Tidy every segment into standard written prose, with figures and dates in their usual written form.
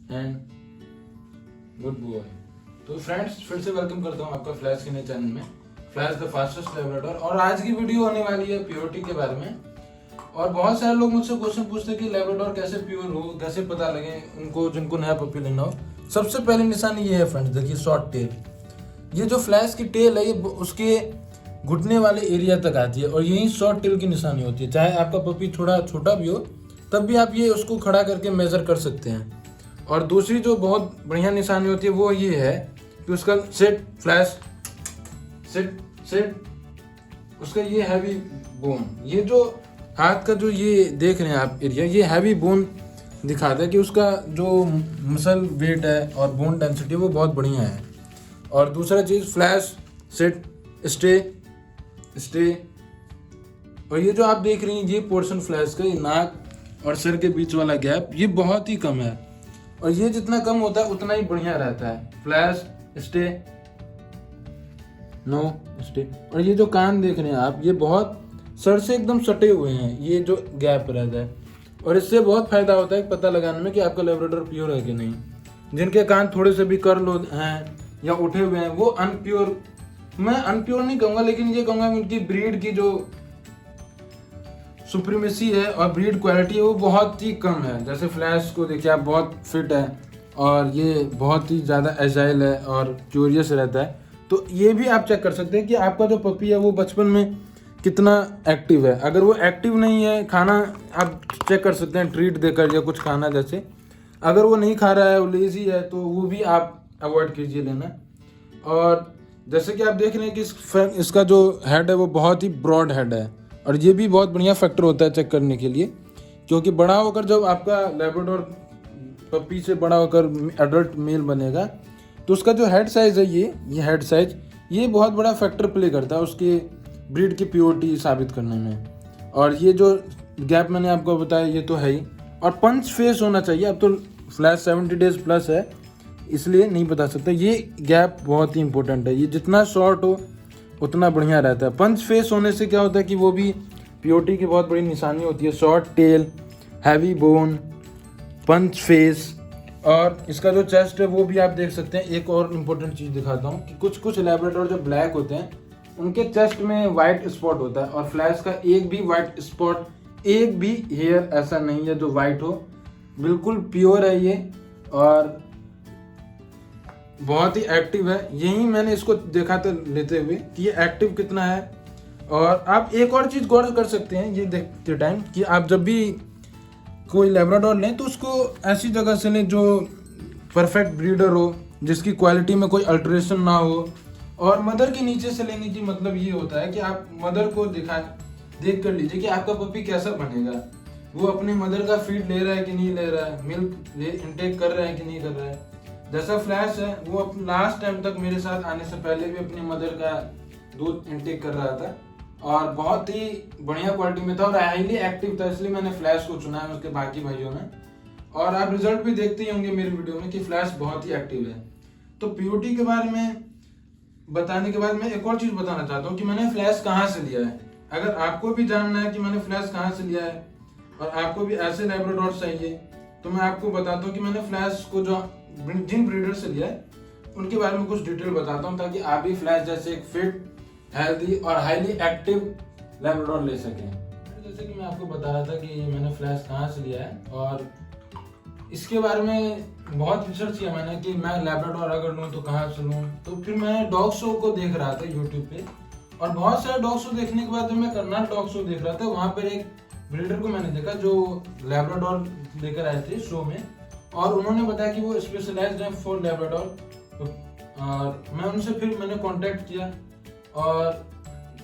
And good boy. तो friends, फिर से वेलकम करता हूँ आपका फ्लैश के नए चैनल में, फ्लैश द फास्टेस्ट लैब्राडोर। और आज की वीडियो होने वाली है प्योरिटी के बारे में। और बहुत सारे लोग मुझसे क्वेश्चन पूछते हैं कि लैब्राडोर कैसे प्योर हो, कैसे पता लगे उनको जिनको नया पपी लेना हो। सबसे पहली निशानी ये है फ्रेंड्स, देखिए शॉर्ट टेल। ये जो फ्लैश की टेल है ये उसके घुटने वाले एरिया तक आती है और यही शॉर्ट टेल की निशानी होती है। चाहे आपका पपी थोड़ा छोटा भी हो तब भी आप ये उसको खड़ा करके मेजर कर सकते हैं। और दूसरी जो बहुत बढ़िया निशानी होती है वो ये है कि उसका सेट फ्लैश सेट उसका ये हैवी बोन, ये जो हाथ का जो ये देख रहे हैं आप एरिया, ये हैवी बोन दिखाता है कि उसका जो मसल वेट है और बोन डेंसिटी वो बहुत बढ़िया है। और दूसरा चीज़ फ्लैश सेट स्टे और ये जो आप देख रही हैं ये पोर्शन फ्लैश का, ये नाक और सिर के बीच वाला गैप ये बहुत ही कम है और ये जितना कम होता है उतना ही बढ़िया रहता है। Flash stay no stay. और ये जो कान देख रहे हैं आप, ये बहुत सर से एकदम सटे हुए हैं, ये जो गैप रहता है। और इससे बहुत फायदा होता है पता लगाने में कि आपका लैब्राडोर प्योर है कि नहीं। जिनके कान थोड़े से भी कर्ल हैं या उठे हुए हैं वो अनप्योर, मैं अनप्योर नहीं कहूँगा लेकिन ये कहूँगा उनकी ब्रीड की जो सुप्रीमेसी है और ब्रीड क्वालिटी है वो बहुत ही कम है। जैसे फ्लैश को देखिए आप, बहुत फिट है और ये बहुत ही ज़्यादा एजाइल है और क्यूरियस रहता है। तो ये भी आप चेक कर सकते हैं कि आपका जो पपी है वो बचपन में कितना एक्टिव है। अगर वो एक्टिव नहीं है, खाना आप चेक कर सकते हैं ट्रीट देकर या कुछ खाना जैसे। अगर वो नहीं खा रहा है, वो लेजी है, तो वो भी आप अवॉइड कीजिए लेना। और जैसे कि आप देख रहे हैं कि इसका जो हेड है वो बहुत ही ब्रॉड हेड है और ये भी बहुत बढ़िया फैक्टर होता है चेक करने के लिए, क्योंकि बड़ा होकर जब आपका लैब्राडोर पपी से बड़ा होकर एडल्ट मेल बनेगा तो उसका जो हेड साइज़ है ये हेड साइज ये बहुत बड़ा फैक्टर प्ले करता है उसके ब्रीड की प्योरिटी साबित करने में। और ये जो गैप मैंने आपको बताया ये तो है ही। और पंच फेस होना चाहिए। अब तो फ्लैश 70 डेज प्लस है इसलिए नहीं बता सकता, ये गैप बहुत ही इंपॉर्टेंट है। ये जितना शॉर्ट हो उतना बढ़िया रहता है। पंच फेस होने से क्या होता है कि वो भी प्योरिटी की बहुत बड़ी निशानी होती है। Short tail, heavy bone, punch face. और इसका जो चेस्ट है वो भी आप देख सकते हैं। एक और इम्पोर्टेंट चीज़ दिखाता हूँ कि कुछ लैब्राडोर जो ब्लैक होते हैं उनके चेस्ट में वाइट स्पॉट होता है और फ्लैश का एक भी वाइट स्पॉट, एक भी हेयर ऐसा नहीं है जो वाइट हो। बिल्कुल प्योर है ये और बहुत ही एक्टिव है। यही मैंने इसको देखा था लेते हुए कि ये एक्टिव कितना है। और आप एक और चीज़ गौर कर सकते हैं ये देखते टाइम कि आप जब भी कोई लैब्राडोर लें तो उसको ऐसी जगह से लें जो परफेक्ट ब्रीडर हो, जिसकी क्वालिटी में कोई अल्टरेशन ना हो। और मदर के नीचे से लेने की मतलब ये होता है कि आप मदर को देख कर लीजिए कि आपका पपी कैसा बनेगा। वो अपनी मदर का फीड ले रहा है कि नहीं ले रहा है, मिल्क इनटेक कर रहा है कि नहीं कर रहा है। जैसा फ्लैश है वो लास्ट टाइम तक मेरे साथ आने से पहले भी अपनी मदर का दूध इनटेक कर रहा था और बहुत ही बढ़िया क्वालिटी में था और हाईली एक्टिव था, इसलिए मैंने फ्लैश को चुना है उसके बाकी भाइयों में। और आप रिजल्ट भी देखते ही होंगे मेरी वीडियो में कि फ्लैश बहुत ही एक्टिव है। तो प्योरिटी के बारे में बताने के बाद मैं एक और चीज़ बताना चाहता हूँ कि मैंने फ्लैश कहाँ से लिया है। अगर आपको भी जानना है कि मैंने फ्लैश कहाँ से लिया है और आपको भी ऐसे लैब्राडोर चाहिए तो मैं आपको बताता हूँ कि मैंने फ्लैश को जो जिन ब्रीडर से लिया है उनके बारे में कुछ डिटेल बताता हूँ ताकि आप भी फ्लैश जैसे एक फिट, हेल्दी और हाईली एक्टिव लैब्राडोर ले सकें। जैसे कि मैं आपको बता रहा था कि मैंने फ्लैश कहाँ से लिया है और इसके बारे में बहुत रिसर्च किया मैंने कि मैं लैब्राडोर अगर लूँ तो कहाँ से लूँ। तो फिर मैं डॉग शो को देख रहा था यूट्यूब पे और बहुत सारे डॉग शो देखने के बाद जब मैं करनाल डॉग शो देख रहा था वहाँ पर एक ब्रीडर को मैंने देखा जो लैब्राडोर लेकर आए थे शो में और उन्होंने बताया कि वो स्पेशलाइज्ड है फॉर लैब्राडोर। और मैं उनसे फिर मैंने कांटेक्ट किया और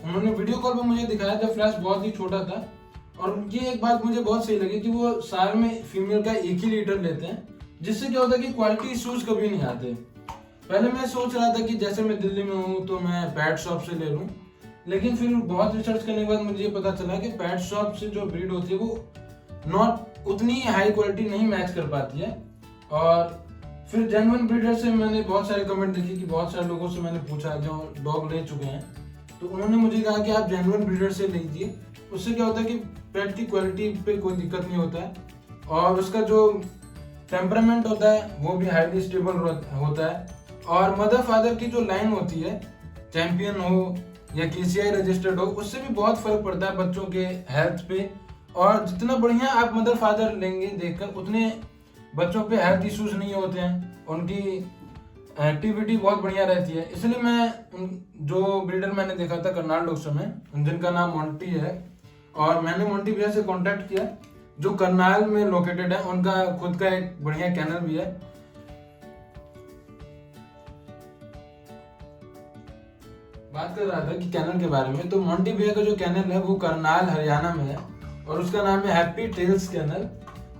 उन्होंने वीडियो कॉल पर मुझे दिखाया जब फ्लैश बहुत ही छोटा था। और ये एक बात मुझे बहुत सही लगी कि वो साल में फीमेल का 1 ही लीटर लेते हैं, जिससे क्या होता है कि क्वालिटी इश्यूज कभी नहीं आते। पहले मैं सोच रहा था कि जैसे मैं दिल्ली में हूँ तो मैं पेट शॉप से ले लूँ, लेकिन फिर बहुत रिसर्च करने के बाद मुझे ये पता चला कि पेट शॉप से जो ब्रीड होती है वो नॉट उतनी हाई क्वालिटी नहीं मैच कर पाती है। और फिर जेन्युइन ब्रीडर से मैंने बहुत सारे कमेंट देखे कि बहुत सारे लोगों से मैंने पूछा जो डॉग ले चुके हैं तो उन्होंने मुझे कहा कि आप जेन्युइन ब्रीडर से लीजिए। उससे क्या होता है कि पेट की क्वालिटी पे कोई दिक्कत नहीं होता है और उसका जो टेम्परामेंट होता है वो भी हाईली स्टेबल होता है, और मदर फादर की जो लाइन होती है, चैंपियन हो या केसीआई रजिस्टर्ड हो, उससे भी बहुत फर्क पड़ता है बच्चों के हेल्थ पे। और जितना बढ़िया आप मदर फादर लेंगे देखकर, उतने बच्चों पे हेल्थ इश्यूज नहीं होते हैं, उनकी एक्टिविटी बहुत बढ़िया रहती है। इसलिए मैं जो ब्रीडर मैंने देखा था करनाल डॉग्स में, जिनका नाम मोंटी है, और मैंने मोंटी भैया से कांटेक्ट किया जो करनाल में लोकेटेड है, उनका खुद का एक बढ़िया कैनल भी है। बात कर रहा था कि कैनल के बारे में, तो मोंटी भैया का जो कैनल है वो करनाल हरियाणा में है, और उसका नाम है हैप्पी टेल्स कैनल।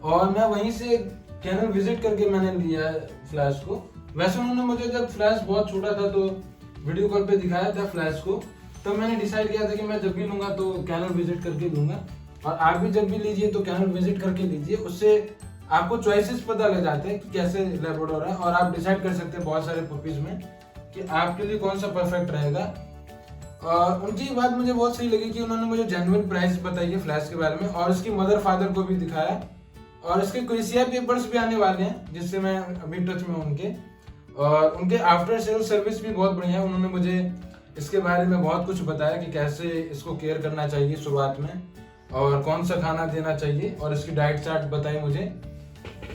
और मैं वहीं से कैनल विजिट करके मैंने लिया है फ्लैश को। वैसे उन्होंने मुझे जब फ्लैश बहुत छोटा था तो वीडियो कॉल पे दिखाया था फ्लैश को, तो मैंने डिसाइड किया था कि मैं जब भी लूंगा तो कैनल विजिट करके लूंगा। और आप भी जब भी लीजिए तो कैनल विजिट करके लीजिए, उससे आपको चॉइसेस पता लग जाते हैं कि कैसे लैब्राडोर है, और आप डिसाइड कर सकते हैं बहुत सारे पपीज में कि आपके लिए कौन सा परफेक्ट रहेगा। और उनकी बात मुझे बहुत सही लगी कि उन्होंने मुझे जेन्युइन प्राइस बताई है फ्लैश के बारे में, और इसकी मदर फादर को भी दिखाया, और इसके केसीआई पेपर्स भी आने वाले हैं जिससे मैं अभी टच में हूं उनके। और उनके आफ्टर सेल सर्विस भी बहुत बढ़िया है। उन्होंने मुझे इसके बारे में बहुत कुछ बताया कि कैसे इसको केयर करना चाहिए शुरुआत में, और कौन सा खाना देना चाहिए, और इसकी डाइट चार्ट बताई मुझे।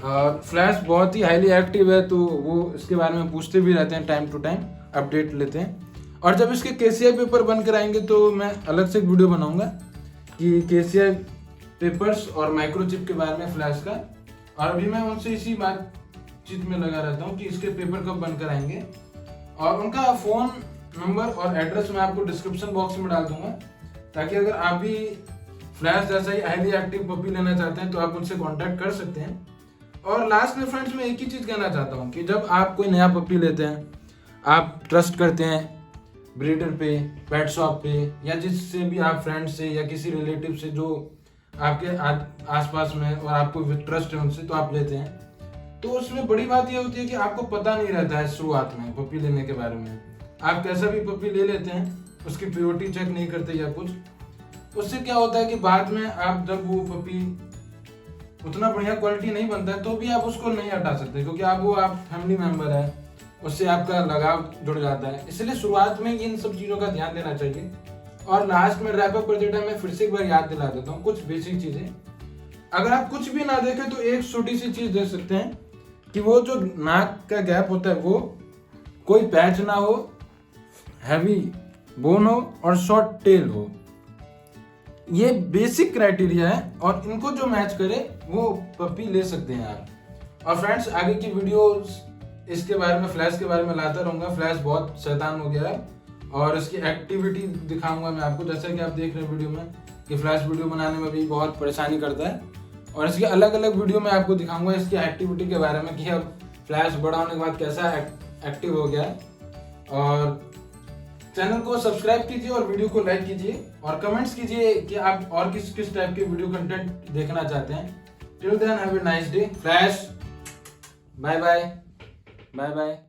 और फ्लैश बहुत ही हाईली एक्टिव है, तो वो इसके बारे में पूछते भी रहते हैं, टाइम टू टाइम अपडेट लेते हैं। और जब इसके केसीआई पेपर बनकर आएंगे तो मैं अलग से एक वीडियो बनाऊंगा कि केसीआई पेपर्स और माइक्रोचिप के बारे में फ्लैश का। और अभी मैं उनसे इसी बातचीत में लगा रहता हूँ कि इसके पेपर कब बनकर आएंगे। और उनका फ़ोन नंबर और एड्रेस मैं आपको डिस्क्रिप्शन बॉक्स में डाल दूंगा, ताकि अगर आप भी फ्लैश जैसा ही हाईली एक्टिव पपी लेना चाहते हैं तो आप उनसे कॉन्टैक्ट कर सकते हैं। और लास्ट में फ्रेंड्स मैं एक ही चीज़ कहना चाहता हूँ कि जब आप कोई नया पपी लेते हैं, आप ट्रस्ट करते हैं ब्रीडर पे, पेट शॉप पे, या जिससे भी आप फ्रेंड से या किसी रिलेटिव से जो आपके आसपास में और आपको ट्रस्ट है उनसे, तो आप लेते हैं। तो उसमें बड़ी बात यह होती है कि आपको पता नहीं रहता है शुरुआत में पपी लेने के बारे में। आप कैसा भी पपी ले लेते हैं, उसकी प्योरिटी चेक नहीं करते या कुछ। उससे क्या होता है कि बाद में आप जब वो पपी उतना बढ़िया क्वालिटी नहीं बनता है तो भी आप उसको नहीं हटा सकते, क्योंकि आप फैमिली मेंबर है, उससे आपका लगाव जुड़ जाता है। इसलिए शुरुआत में इन सब चीज़ों का ध्यान देना चाहिए। और लास्ट में रैप अप कर देता, मैं फिर से एक बार याद दिला देता हूँ कुछ बेसिक चीज़ें। अगर आप कुछ भी ना देखें तो एक छोटी सी चीज़ देख सकते हैं कि वो जो नाक का गैप होता है वो कोई पैच ना हो, हैवी बोन हो और शॉर्ट टेल हो। ये बेसिक क्राइटेरिया है, और इनको जो मैच करे वो पपी ले सकते हैं आप। और फ्रेंड्स, आगे की वीडियोस इसके बारे में, फ्लैश के बारे में लाता रहूँगा। फ्लैश बहुत शैतान हो गया है, और इसकी एक्टिविटी दिखाऊंगा मैं आपको, जैसा कि आप देख रहे हैं वीडियो में कि फ्लैश वीडियो बनाने में भी बहुत परेशानी करता है। और इसकी अलग अलग वीडियो में आपको दिखाऊंगा इसकी एक्टिविटी के बारे में कि अब फ्लैश बड़ा होने के बाद कैसा एक्टिव हो गया है। और चैनल को सब्सक्राइब कीजिए और वीडियो को लाइक कीजिए, और कमेंट्स कीजिए कि आप और किस किस टाइप के वीडियो कंटेंट देखना चाहते हैं। Till then have a nice day. Flash bye bye bye bye.